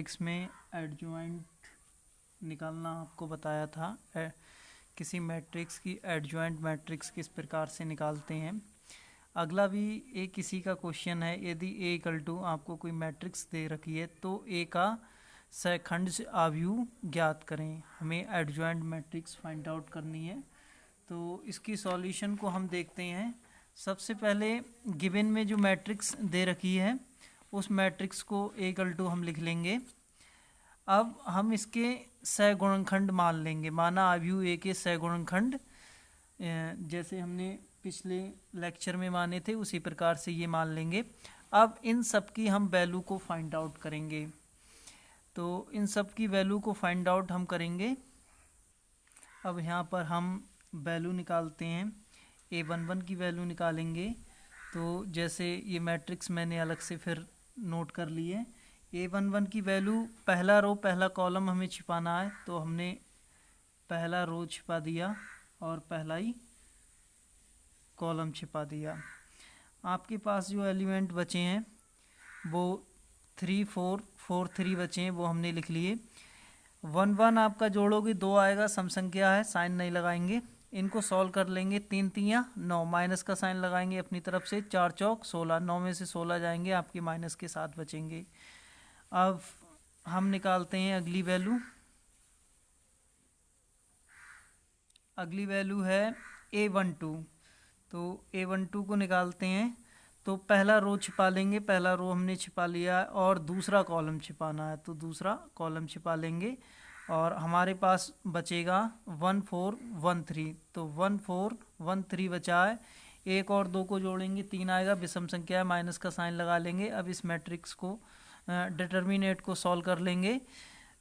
Matrix में adjoint निकालना आपको बताया था। किसी मैट्रिक्स की एडजॉइंट मैट्रिक्स किस प्रकार से निकालते हैं। अगला भी एक किसी का क्वेश्चन है, यदि ए इक्वल टू आपको कोई मैट्रिक्स दे रखी है तो ए का सहखंड आव्यूह ज्ञात करें। हमें एडजॉइंट मैट्रिक्स फाइंड आउट करनी है, तो इसकी सॉल्यूशन को हम देखते हैं। सबसे पहले गिवन में जो मैट्रिक्स दे रखी है उस मैट्रिक्स को ए इक्वल टू हम लिख लेंगे। अब हम इसके सहगुणनखंड मान लेंगे, माना आव्यूह ए के सहगुणनखंड जैसे हमने पिछले लेक्चर में माने थे उसी प्रकार से ये मान लेंगे। अब इन सब की हम वैल्यू को फाइंड आउट करेंगे, तो इन सब की वैल्यू को फाइंड आउट हम करेंगे। अब यहाँ पर हम वैल्यू निकालते हैं, a11 की वैल्यू निकालेंगे। तो जैसे ये मैट्रिक्स मैंने अलग से फिर नोट कर ली है। a11 की वैल्यू पहला रो पहला कॉलम हमें छिपाना है, तो हमने पहला रो छिपा दिया और पहला ही कॉलम छिपा दिया। आपके पास जो एलिमेंट बचे हैं वो 3 4 4 3 बचे हैं, वो हमने लिख लिए। 1 1 आपका जोड़ोगे 2 आएगा, सम संख्या है, साइन नहीं लगाएंगे। इनको सॉल्व कर लेंगे, 3 3 9, माइनस का साइन लगाएंगे अपनी तरफ से, 4 चौक 16, 9 में से 16 जाएंगे, आपके माइनस के 7 बचेंगे। अब हम निकालते हैं अगली वैल्यू। अगली वैल्यू है a12, तो a12 को निकालते हैं। तो पहला रो छिपा लेंगे, पहला रो हमने छिपा लिया है और दूसरा कॉलम छिपाना है, तो दूसरा कॉलम छिपा लेंगे और हमारे पास बचेगा 1 4 1 3, तो 1 4 1 3 बचा है। एक और दो को जोड़ेंगे 3 आएगा, विषम संख्या है, माइनस का साइन लगा लेंगे। अब इस मैट्रिक्स को डिटर्मिनेट को सॉल्व कर लेंगे।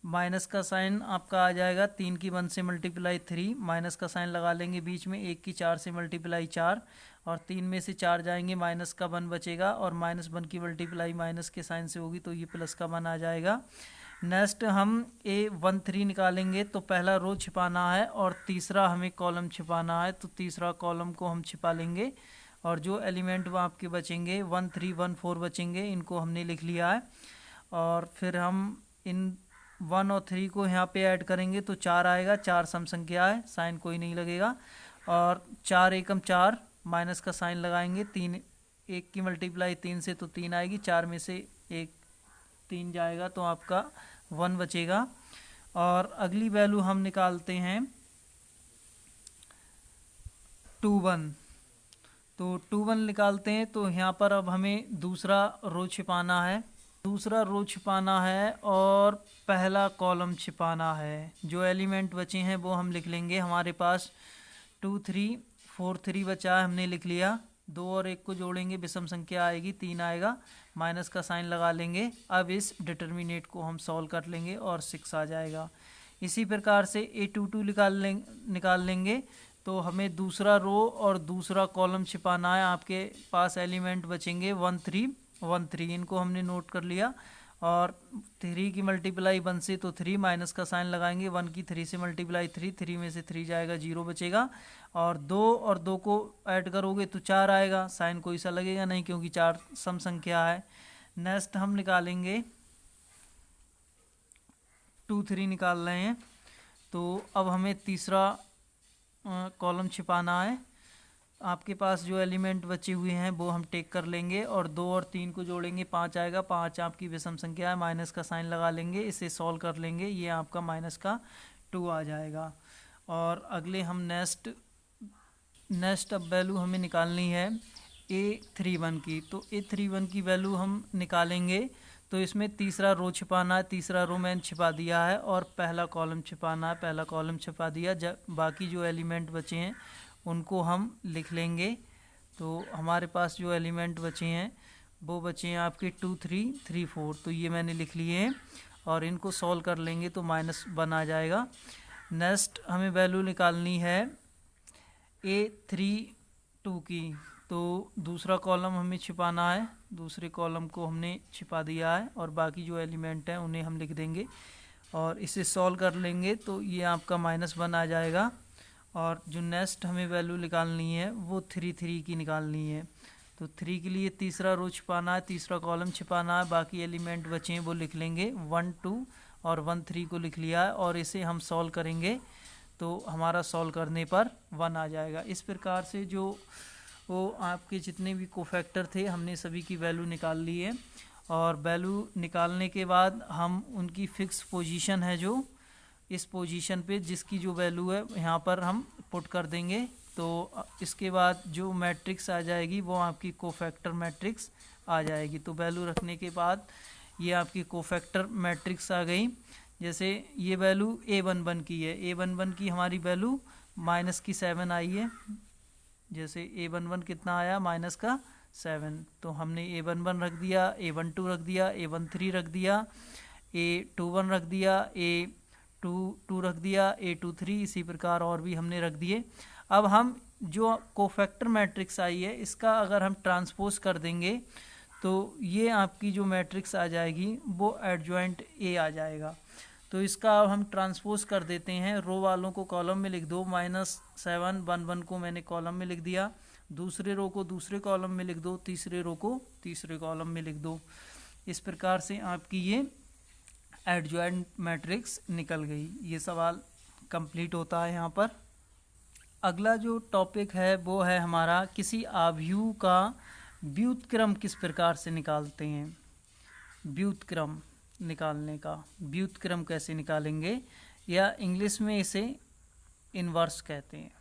माइनस का साइन आपका आ जाएगा, 3 की 1 से मल्टीप्लाई 3, माइनस का साइन लगा लेंगे बीच में, 1 की 4 से मल्टीप्लाई 4 और 3 में से 4 जाएंगे, माइनस का 1 बचेगा और माइनस 1 की मल्टीप्लाई माइनस के साइन से होगी, तो ये प्लस का 1 आ जाएगा। नेक्स्ट हम a13 निकालेंगे, तो पहला रो छिपाना है और तीसरा हमें कॉलम छिपाना है, तो तीसरा कॉलम को हम छिपा लेंगे और जो एलिमेंट वो आपके बचेंगे 1 3 1 4 बचेंगे, इनको हमने लिख लिया है। और फिर हम इन 1 और 3 को यहाँ पे ऐड करेंगे तो 4 आएगा, 4 सम संख्या है, साइन कोई नहीं लगेगा। और 4 एकम 4, माइनस का साइन लगाएंगे, 3 1 की मल्टीप्लाई 3 से तो 3 आएगी, 4 में से 1 3 जाएगा, तो आपका 1 बचेगा। और अगली वैल्यू हम निकालते हैं 2 1, तो 2 1 निकालते हैं। तो यहाँ पर अब हमें दूसरा रो छिपाना है, दूसरा रो छिपाना है और पहला कॉलम छिपाना है। जो एलिमेंट बचे हैं वो हम लिख लेंगे। हमारे पास 2 3 4 3 बचा है, हमने लिख लिया। 2 और 1 को जोड़ेंगे, विषम संख्या आएगी, 3 आएगा, माइनस का साइन लगा लेंगे। अब इस डिटर्मिनेट को हम सॉल्व कर लेंगे और 6 आ जाएगा। इसी प्रकार से a22 निकाल लेंगे, तो हमें दूसरा रो और दूसरा कॉलम छिपाना है। आपके पास एलिमेंट बचेंगे 1 3 1 3, इनको हमने नोट कर लिया। और 3 की मल्टीप्लाई 1 से तो 3, माइनस का साइन लगाएंगे, 1 की 3 से मल्टीप्लाई 3, 3 में से 3 जाएगा, 0 बचेगा। और 2 को ऐड करोगे तो 4 आएगा, साइन कोई सा लगेगा नहीं क्योंकि 4 सम संख्या है। नेक्स्ट हम निकालेंगे 2 3 निकाल रहे हैं, तो अब हमें तीसरा कॉलम छिपाना है। आपके पास जो एलिमेंट बचे हुए हैं वो हम टेक कर लेंगे और 2 और 3 को जोड़ेंगे, 5 आएगा, 5 आपकी विषम संख्या है, माइनस का साइन लगा लेंगे, इसे सॉल्व कर लेंगे, ये आपका माइनस का 2 आ जाएगा। और अगले हम नेक्स्ट अब वैल्यू हमें निकालनी है a31 की, तो a31 की वैल्यू हम निकालेंगे। तो इसमें तीसरा रो छिपाना है, तीसरा रो मैंने छिपा दिया है और पहला कॉलम छिपाना है, पहला कॉलम छिपा दिया। जब बाकी जो एलिमेंट बचे हैं उनको हम लिख लेंगे। तो हमारे पास जो एलिमेंट बचे हैं वो बचे हैं आपके 2 3 3 4, तो ये मैंने लिख लिए हैं और इनको सॉल्व कर लेंगे तो -1 आ जाएगा। नेक्स्ट हमें वैल्यू निकालनी है a32 की, तो दूसरा कॉलम हमें छिपाना है, दूसरे कॉलम को हमने छिपा दिया है और बाकी जो एलिमेंट हैं उन्हें हम लिख देंगे और इसे सॉल्व कर लेंगे तो ये आपका -1 आ जाएगा। और जो नेक्स्ट हमें वैल्यू निकालनी है वो 3 3 की निकालनी है, तो 3 के लिए तीसरा रो छिपाना है, तीसरा कॉलम छिपाना है, बाकी एलिमेंट बचे हैं वो लिख लेंगे। 1 2 और 1 3 को लिख लिया है, और इसे हम सॉल्व करेंगे तो हमारा सॉल्व करने पर 1 आ जाएगा। इस प्रकार से जो वो आपके जितने भी कोफैक्टर थे हमने सभी की वैल्यू निकाल ली है, और वैल्यू निकालने के बाद हम उनकी फिक्स पोजीशन है जो इस पोजीशन पे जिसकी जो वैल्यू है यहाँ पर हम पुट कर देंगे। तो इसके बाद जो मैट्रिक्स आ जाएगी वो आपकी कोफैक्टर मैट्रिक्स आ जाएगी। तो वैल्यू रखने के बाद ये आपकी कोफैक्टर मैट्रिक्स आ गई। जैसे ये वैल्यू A11 की है, A11 की हमारी वैल्यू -7 आई है। जैसे A11 कितना आया -7, तो हमने A11 रख दिया, A12 रख दिया, A13 रख दिया, A21 रख दिया, A22 रख दिया, A23, इसी प्रकार और भी हमने रख दिए। अब हम जो कोफैक्टर मैट्रिक्स आई है इसका अगर हम ट्रांसपोज कर देंगे तो ये आपकी जो मैट्रिक्स आ जाएगी वो एडजॉइंट A आ जाएगा। तो इसका अब हम ट्रांसपोज कर देते हैं। रो वालों को कॉलम में लिख दो, -7 1 1 को मैंने कॉलम में लिख दिया, दूसरे रो को दूसरे कॉलम में लिख दो, तीसरे रो को तीसरे कॉलम में लिख दो। इस प्रकार से आपकी ये एडजॉइंट मैट्रिक्स निकल गई। ये सवाल कंप्लीट होता है यहाँ पर। अगला जो टॉपिक है वो है हमारा किसी आव्यूह का व्युत्क्रम किस प्रकार से निकालते हैं। व्युत्क्रम निकालने का, व्युत्क्रम कैसे निकालेंगे, या इंग्लिश में इसे इन्वर्स कहते हैं।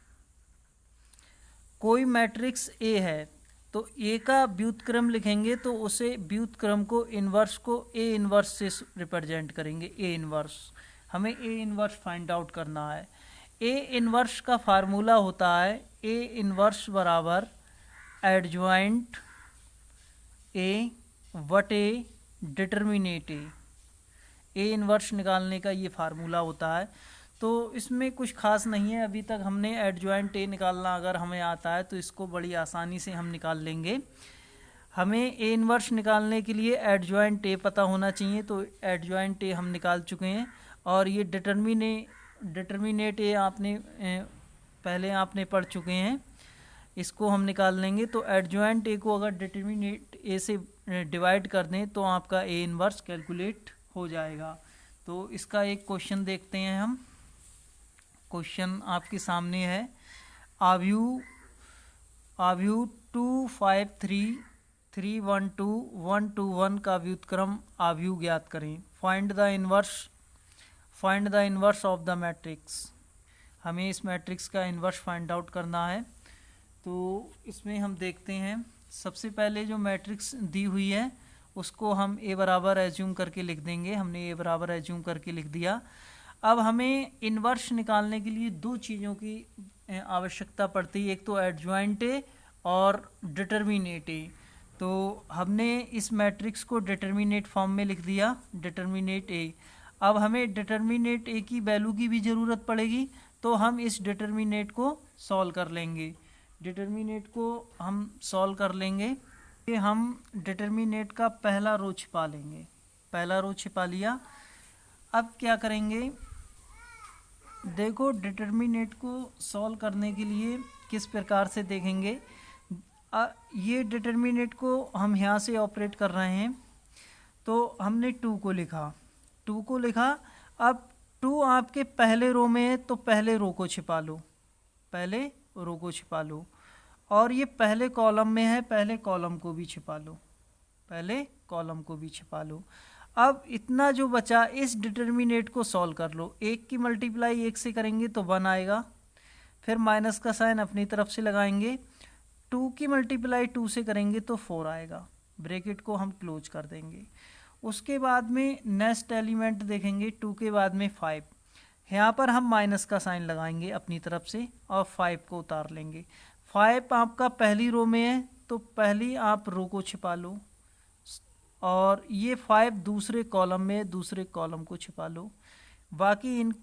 कोई मैट्रिक्स ए है तो ए का व्युत्क्रम लिखेंगे तो उसे व्युत्क्रम को इन्वर्स को ए इन्वर्स से रिप्रेजेंट करेंगे। ए इन्वर्स, हमें ए इन्वर्स फाइंड आउट करना है। ए इन्वर्स का फार्मूला होता है ए इन्वर्स बराबर एडजॉइंट ए बटे डिटर्मिनेट ए। ए इन्वर्स निकालने का ये फार्मूला होता है। तो इसमें कुछ खास नहीं है, अभी तक हमने एडजॉइंट ए निकालना अगर हमें आता है तो इसको बड़ी आसानी से हम निकाल लेंगे। हमें ए इन्वर्स निकालने के लिए एडजॉइंट ए पता होना चाहिए, तो एडजॉइंट ए हम निकाल चुके हैं। और ये डिटर्मिनेट ए पहले आपने पढ़ चुके हैं, इसको हम निकाल लेंगे। तो एडजॉइंट ए को अगर डिटर्मिनेट ए से डिवाइड कर दें तो आपका ए इन्वर्स कैलकुलेट हो जाएगा। तो इसका एक क्वेश्चन देखते हैं हम। क्वेश्चन आपके सामने है, आव्यूह 2 5 3 3 1 2 1 2 1 का व्युत्क्रम आव्यूह ज्ञात करें। Find the inverse of the matrix. हमें इस मैट्रिक्स का इन्वर्स फाइंड आउट करना है। तो इसमें हम देखते हैं, सबसे पहले जो मैट्रिक्स दी हुई है उसको हम ए बराबर एज्यूम करके लिख देंगे। हमने ए बराबर एज्यूम करके लिख दिया। अब हमें इन्वर्स निकालने के लिए दो चीज़ों की आवश्यकता पड़ती है, एक तो एडजॉइंट ए और डिटर्मिनेट ए। तो हमने इस मैट्रिक्स को डिटर्मिनेट फॉर्म में लिख दिया, डिटर्मिनेट ए। अब हमें डिटर्मिनेट ए की वैल्यू की भी ज़रूरत पड़ेगी, तो हम इस डिटर्मिनेट को सॉल्व कर लेंगे। डिटर्मिनेट को हम सॉल्व कर लेंगे। हम डिटर्मिनेट का पहला रो छिपा लेंगे, पहला रो छिपा लिया। अब क्या करेंगे, देखो डिटर्मिनेट को सॉल्व करने के लिए किस प्रकार से देखेंगे। ये डिटर्मिनेट को हम यहाँ से ऑपरेट कर रहे हैं, तो हमने 2 को लिखा। अब 2 आपके पहले रो में है तो पहले रो को छिपा लो, और ये पहले कॉलम में है, पहले कॉलम को भी छिपा लो। अब इतना जो बचा, इस डिटर्मिनेट को सॉल्व कर लो। 1 की मल्टीप्लाई 1 से करेंगे तो 1 आएगा, फिर माइनस का साइन अपनी तरफ से लगाएंगे। 2 की मल्टीप्लाई 2 से करेंगे तो 4 आएगा, ब्रैकेट को हम क्लोज कर देंगे। उसके बाद में नेक्स्ट एलिमेंट देखेंगे, 2 के बाद में 5। यहाँ पर हम माइनस का साइन लगाएंगे अपनी तरफ से और 5 को उतार लेंगे। 5 आपका पहली रो में है तो पहली आप रो को छिपा लो, और ये 5 दूसरे कॉलम में, दूसरे कॉलम को छिपा लो। बाकी इन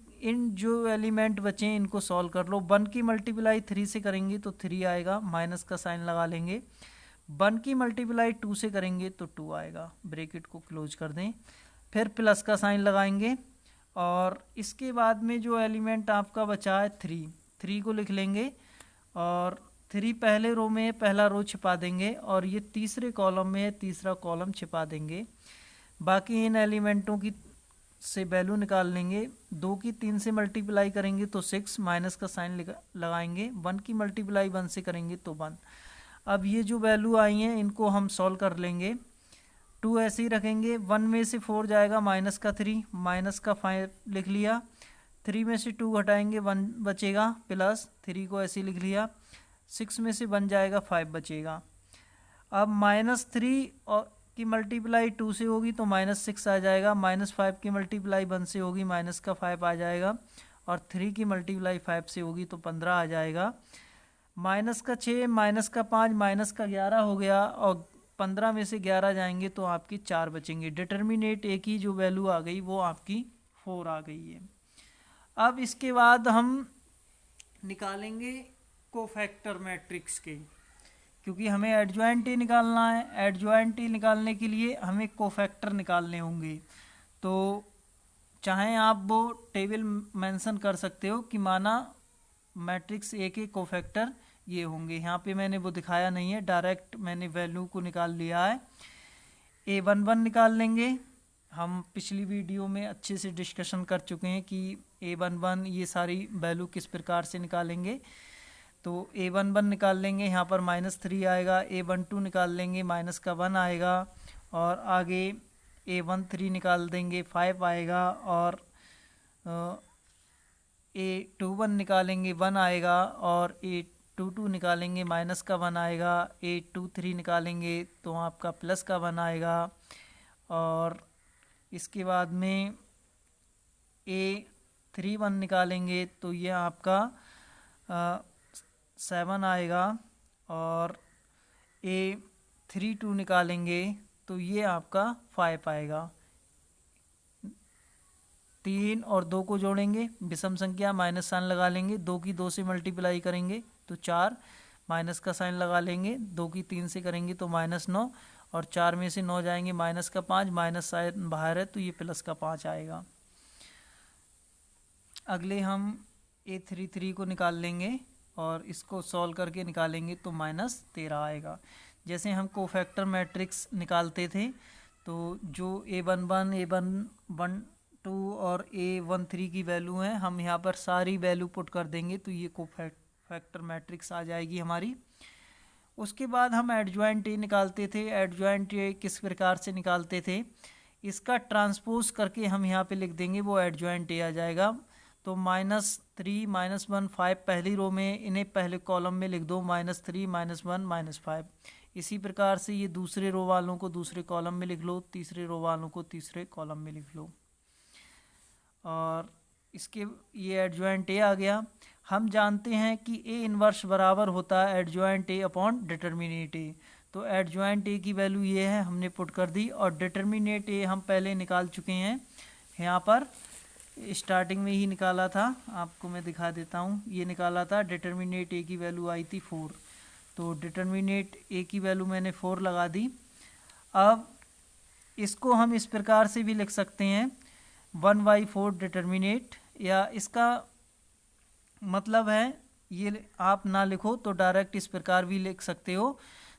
जो एलिमेंट बचे हैं इनको सॉल्व कर लो। 1 की मल्टीप्लाई 3 से करेंगे तो 3 आएगा, माइनस का साइन लगा लेंगे। 1 की मल्टीप्लाई 2 से करेंगे तो 2 आएगा, ब्रैकेट को क्लोज कर दें, फिर प्लस का साइन लगाएंगे। और इसके बाद में जो एलिमेंट आपका बचा है 3 को लिख लेंगे, और 3 पहले रो में है, पहला रो छिपा देंगे, और ये तीसरे कॉलम में है, तीसरा कॉलम छिपा देंगे। बाकी इन एलिमेंटों की से वैल्यू निकाल लेंगे। 2 की 3 से मल्टीप्लाई करेंगे तो 6, माइनस का साइन लगाएंगे। 1 की मल्टीप्लाई 1 से करेंगे तो 1। अब ये जो वैल्यू आई हैं इनको हम सॉल्व कर लेंगे। 2 ऐसे ही रखेंगे। 1 में से 4 जाएगा, माइनस का 3, माइनस का 5 लिख लिया। 3 में से 2 घटाएंगे, 1 बचेगा, प्लस 3 को ऐसे लिख लिया। 6 में से 1 जाएगा, 5 बचेगा। अब -3 और की मल्टीप्लाई 2 से होगी तो -6 आ जाएगा। -5 की मल्टीप्लाई 1 से होगी, माइनस का 5 आ जाएगा। और 3 की मल्टीप्लाई 5 से होगी तो 15 आ जाएगा। माइनस का 6, माइनस का 5, माइनस का 11 हो गया, और 15 में से 11 जाएंगे तो आपकी 4 बचेंगे। डिटर्मिनेट ए की जो वैल्यू आ गई वो आपकी 4 आ गई है। अब इसके बाद हम निकालेंगे कोफैक्टर मैट्रिक्स के, क्योंकि हमें एडजॉइंट ए निकालना है। एडजॉइंट ए निकालने के लिए हमें कोफैक्टर निकालने होंगे। तो चाहे आप वो टेबल मेंशन कर सकते हो कि माना मैट्रिक्स ए के कोफैक्टर ये होंगे। यहाँ पे मैंने वो दिखाया नहीं है, डायरेक्ट मैंने वैल्यू को निकाल लिया है। A11 निकाल लेंगे। हम पिछली वीडियो में अच्छे से डिस्कशन कर चुके हैं कि A11 ये सारी वैल्यू किस प्रकार से निकालेंगे। तो A11 निकाल लेंगे, यहाँ पर -3 आएगा। A12 निकाल लेंगे, माइनस का 1 आएगा। और आगे A13 निकाल देंगे, 5 आएगा। और A21 निकालेंगे, 1 आएगा। और A22 निकालेंगे, माइनस का 1 आएगा। A23 निकालेंगे तो आपका प्लस का 1 आएगा। और इसके बाद में A31 निकालेंगे तो ये आपका 7 आएगा। और A32 निकालेंगे तो ये आपका 5 आएगा। 3 और 2 को जोड़ेंगे, विषम संख्या, माइनस साइन लगा लेंगे। 2 की 2 से मल्टीप्लाई करेंगे तो 4, माइनस का साइन लगा लेंगे। 2 की 3 से करेंगे तो -9, और 4 में से 9 जाएंगे, माइनस का 5, माइनस साइन बाहर है तो ये प्लस का 5 आएगा। अगले हम A33 को निकाल लेंगे, और इसको सॉल्व करके निकालेंगे तो -13 आएगा। जैसे हम कोफैक्टर मैट्रिक्स निकालते थे तो जो A11, A12 और A13 की वैल्यू हैं, हम यहाँ पर सारी वैल्यू पुट कर देंगे तो ये कोफैक्टर मैट्रिक्स आ जाएगी हमारी। उसके बाद हम एडजॉइंट ए निकालते थे। एडजॉइंट ए किस प्रकार से निकालते थे, इसका ट्रांसपोज करके हम यहाँ पे लिख देंगे, वो एडजॉइंट ए आ जाएगा। तो -3, -1, 5 पहली रो में, इन्हें पहले कॉलम में लिख दो, -3, -1, -5। इसी प्रकार से ये दूसरे रो वालों को दूसरे कॉलम में लिख लो, तीसरे रो वालों को तीसरे कॉलम में लिख लो। और इसके ये एडजॉइंट ए आ गया। हम जानते हैं कि ए इनवर्स बराबर होता है एडजॉइंट ए अपॉन डिटर्मिनेट ए। तो एडजॉइंट ए की वैल्यू ये है, हमने पुट कर दी। और डिटर्मिनेट ए हम पहले निकाल चुके हैं, यहाँ पर स्टार्टिंग में ही निकाला था। आपको मैं दिखा देता हूँ, ये निकाला था। डिटर्मिनेट ए की वैल्यू आई थी 4, तो डिटर्मिनेट ए की वैल्यू मैंने 4 लगा दी। अब इसको हम इस प्रकार से भी लिख सकते हैं, 1/4 डिटर्मिनेट, या इसका मतलब है ये आप ना लिखो तो डायरेक्ट इस प्रकार भी लिख सकते हो।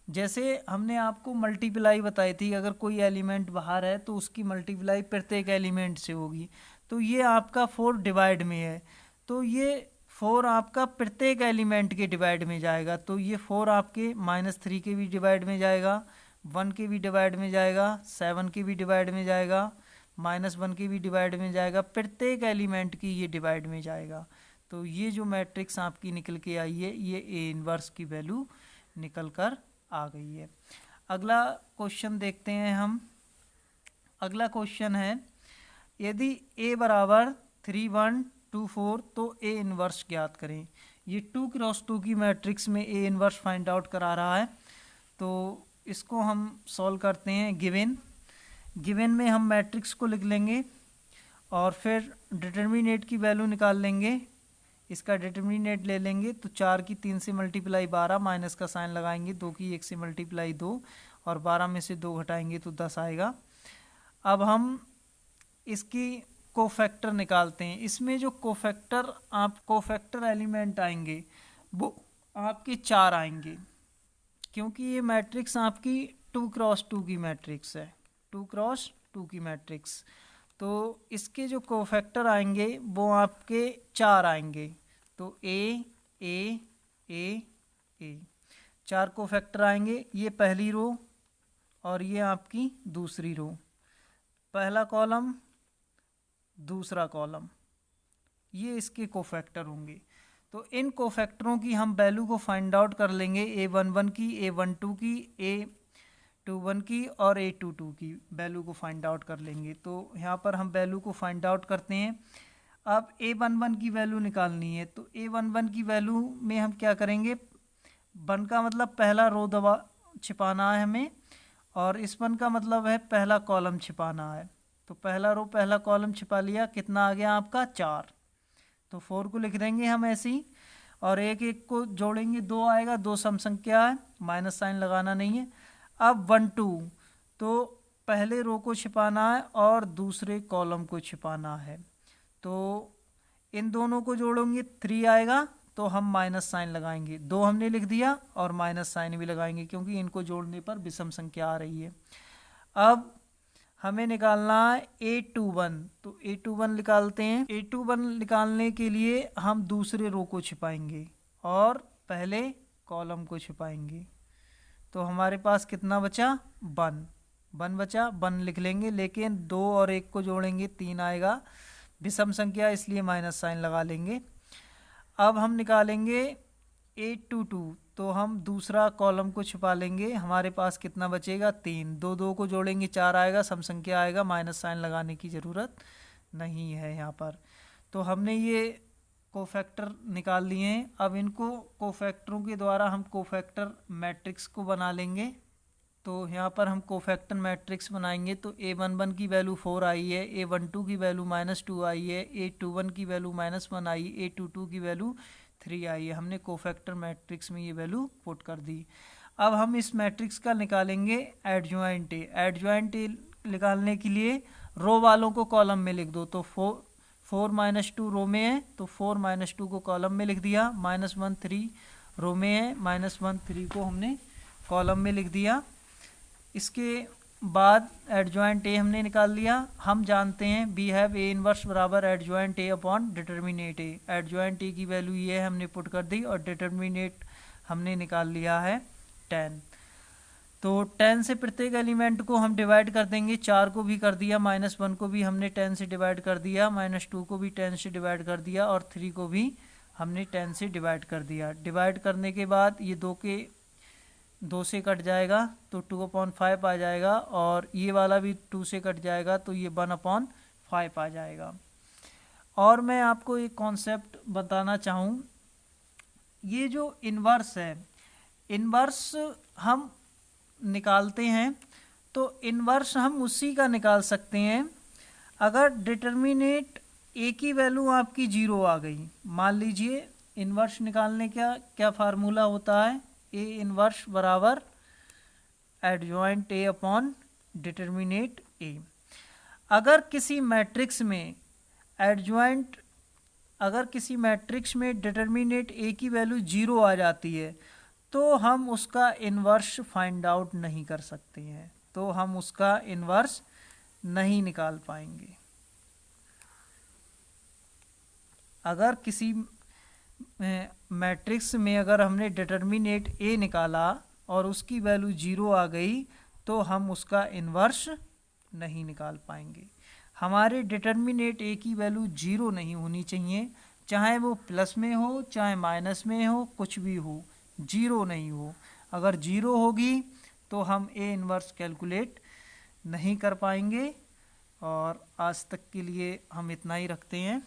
जैसे हमने आपको मल्टीप्लाई बताई थी, अगर कोई एलिमेंट बाहर है तो उसकी मल्टीप्लाई प्रत्येक एलिमेंट से होगी। तो ये आपका 4 डिवाइड में है, तो ये 4 आपका प्रत्येक एलिमेंट के डिवाइड में जाएगा। तो ये 4 आपके -3 के भी डिवाइड में जाएगा, 1 के भी डिवाइड में जाएगा, 7 के भी डिवाइड में जाएगा, -1 के भी डिवाइड में जाएगा, प्रत्येक एलिमेंट की ये डिवाइड में जाएगा। तो ये जो मैट्रिक्स आपकी निकल के आई है, ये ए इनवर्स की वैल्यू निकल कर आ गई है। अगला क्वेश्चन देखते हैं हम। अगला क्वेश्चन है, यदि a बराबर 3, 1, 2, 4 तो a इनवर्स ज्ञात करें। ये 2x2 की मैट्रिक्स में a इनवर्स फाइंड आउट करा रहा है। तो इसको हम सॉल्व करते हैं। गिवन में हम मैट्रिक्स को लिख लेंगे, और फिर डिटर्मिनेट की वैल्यू निकाल लेंगे। इसका डिटर्मिनेट ले लेंगे तो 4 की 3 से मल्टीप्लाई 12, माइनस का साइन लगाएंगे। 2 की 1 से मल्टीप्लाई 2, और 12 में से 2 घटाएंगे तो 10 आएगा। अब हम इसकी कोफैक्टर निकालते हैं। इसमें जो कोफैक्टर एलिमेंट आएंगे वो आपके 4 आएंगे, क्योंकि ये मैट्रिक्स आपकी 2x2 की मैट्रिक्स है, 2x2 की मैट्रिक्स। तो इसके जो कोफैक्टर आएंगे वो आपके 4 आएंगे। तो ए ए ए ए 4 कोफैक्टर आएंगे। ये पहली रो और ये आपकी दूसरी रो, पहला कॉलम दूसरा कॉलम, ये इसके कोफैक्टर होंगे। तो इन कोफैक्टरों की हम वैल्यू को फाइंड आउट कर लेंगे, A11 की, A12 की, A21 की और A22 की वैल्यू को फाइंड आउट कर लेंगे। तो यहाँ पर हम वैल्यू को फाइंड आउट करते हैं। अब A11 की वैल्यू निकालनी है, तो A11 की वैल्यू में हम क्या करेंगे, 1 का मतलब पहला रो दबा छिपाना है हमें, और इस 1 का मतलब है पहला कॉलम छिपाना है। तो पहला रो पहला कॉलम छिपा लिया, कितना आ गया आपका 4। तो 4 को लिख देंगे हम ऐसे ही, और एक एक को जोड़ेंगे 2 आएगा, 2 सम संख्या है, माइनस साइन लगाना नहीं है। अब 1 2, तो पहले रो को छिपाना है और दूसरे कॉलम को छिपाना है। तो इन दोनों को जोड़ेंगे 3 आएगा, तो हम माइनस साइन लगाएंगे। 2 हमने लिख दिया और माइनस साइन भी लगाएंगे, क्योंकि इनको जोड़ने पर विषम संख्या आ रही है। अब हमें निकालना है A21, तो A21 निकालते हैं। A21 निकालने के लिए हम दूसरे रो को छिपाएंगे और पहले कॉलम को छिपाएंगे। तो हमारे पास कितना बचा, 1 बचा, 1 लिख लेंगे, लेकिन 2 और 1 को जोड़ेंगे 3 आएगा, विषम संख्या इसलिए माइनस साइन लगा लेंगे। अब हम निकालेंगे A22, तो हम दूसरा कॉलम को छिपा लेंगे। हमारे पास कितना बचेगा, 3, 2 2 को जोड़ेंगे 4 आएगा, सम संख्या आएगा, माइनस साइन लगाने की ज़रूरत नहीं है यहाँ पर। तो हमने ये कोफैक्टर निकाल लिए हैं। अब इनको कोफैक्टरों के द्वारा हम कोफैक्टर मैट्रिक्स को बना लेंगे। तो यहाँ पर हम कोफैक्टर मैट्रिक्स बनाएंगे। तो A11 की वैल्यू 4 आई है, A12 की वैल्यू -2 आई है, A21 की वैल्यू -1 आई, A22 की वैल्यू 3 आई है। हमने कोफैक्टर मैट्रिक्स में ये वैल्यू पुट कर दी। अब हम इस मैट्रिक्स का निकालेंगे एडजॉइंट ए। एडजॉइंट ए निकालने के लिए रो वालों को कॉलम में लिख दो। तो 4 -2 रो में है, तो 4 -2 को कॉलम में लिख दिया, -1 3 रो में है, -1 3 को हमने कॉलम में लिख दिया। इसके बाद एडजॉइंट ए हमने निकाल लिया। हम जानते हैं वी हैव ए इनवर्स बराबर adjoint A upon determinate A. Adjoint A की वैल्यू ये हमने पुट कर दी और डिटर्मिनेट हमने निकाल लिया है 10। तो 10 से प्रत्येक एलिमेंट को हम डिवाइड कर देंगे। 4 को भी कर दिया, -1 को भी हमने 10 से डिवाइड कर दिया, -2 को भी 10 से डिवाइड कर दिया और 3 को भी हमने 10 से डिवाइड कर दिया। डिवाइड करने के बाद ये 2 से कट जाएगा, तो 2/5 आ जाएगा, और ये वाला भी 2 से कट जाएगा, तो ये 1/5 आ जाएगा। और मैं आपको एक कॉन्सेप्ट बताना चाहूँ, ये जो इन्वर्स है, इन्वर्स हम निकालते हैं, तो इन्वर्स हम उसी का निकाल सकते हैं अगर डिटर्मिनेट ए की वैल्यू आपकी 0 आ गई। मान लीजिए इन्वर्स निकालने का क्या फार्मूला होता है, ए इनवर्स बराबर एडजॉइंट ए अपॉन डिटर्मिनेट ए। अगर किसी मैट्रिक्स में डिटर्मिनेट ए की वैल्यू 0 आ जाती है, तो हम उसका इन्वर्स फाइंड आउट नहीं कर सकते हैं, तो हम उसका इन्वर्स नहीं निकाल पाएंगे। अगर किसी मैट्रिक्स में अगर हमने डिटर्मिनेट ए निकाला और उसकी वैल्यू 0 आ गई, तो हम उसका इन्वर्स नहीं निकाल पाएंगे। हमारे डिटर्मिनेट ए की वैल्यू 0 नहीं होनी चाहिए, चाहे वो प्लस में हो चाहे माइनस में हो, कुछ भी हो, 0 नहीं हो। अगर 0 होगी तो हम ए इन्वर्स कैलकुलेट नहीं कर पाएंगे। और आज तक के लिए हम इतना ही रखते हैं।